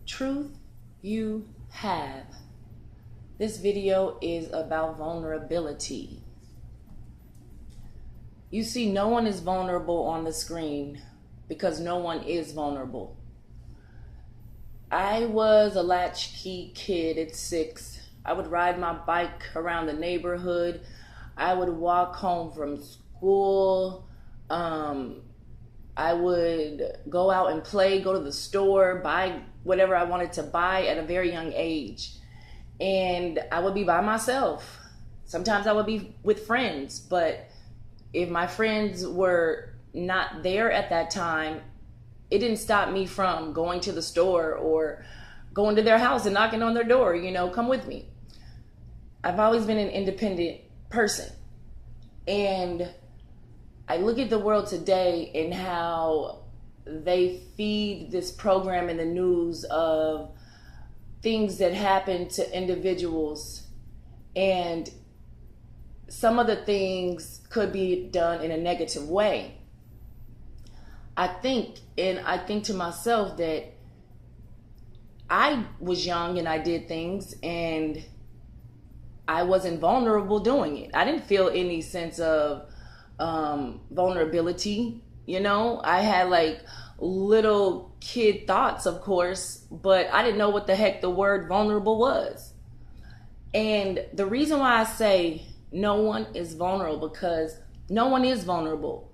Truth you have. This video is about vulnerability. You see, no one is vulnerable on the screen because no one is vulnerable. I was a latchkey kid at 6. I would ride my bike around the neighborhood. I would walk home from school. I would go out and play, go to the store, buy whatever I wanted to buy at a very young age. And I would be by myself. Sometimes I would be with friends, but if my friends were not there at that time, it didn't stop me from going to the store or going to their house and knocking on their door, come with me. I've always been an independent person. And I look at the world today and how they feed this program in the news of things that happen to individuals, and some of the things could be done in a negative way. I think to myself that I was young and I did things and I wasn't vulnerable doing it. I didn't feel any sense of vulnerability. I had like little kid thoughts, of course, but I didn't know what the heck the word vulnerable was. And the reason why I say no one is vulnerable, because no one is vulnerable.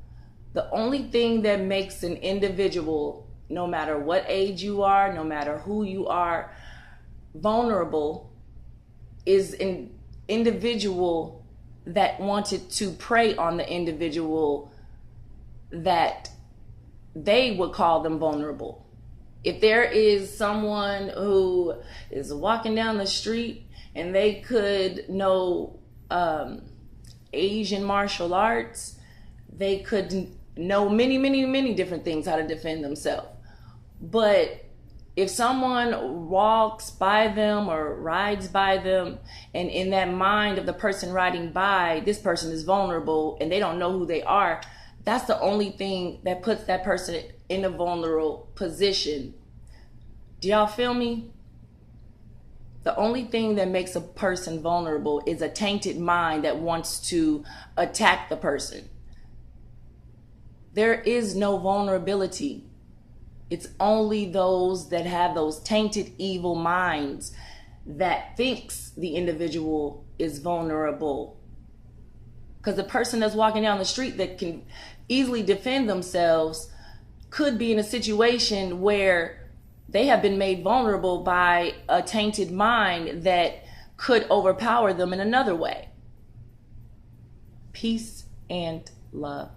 The only thing that makes an individual, no matter what age you are, no matter who you are, vulnerable is an individual that wanted to prey on the individual that they would call them vulnerable. If there is someone who is walking down the street and they could know Asian martial arts, they could know many different things how to defend themselves. But if someone walks by them or rides by them, and in that mind of the person riding by, this person is vulnerable and they don't know who they are, that's the only thing that puts that person in a vulnerable position. Do y'all feel me? The only thing that makes a person vulnerable is a tainted mind that wants to attack the person. There is no vulnerability. It's only those that have those tainted evil minds that thinks the individual is vulnerable. Because the person that's walking down the street that can easily defend themselves could be in a situation where they have been made vulnerable by a tainted mind that could overpower them in another way. Peace and love.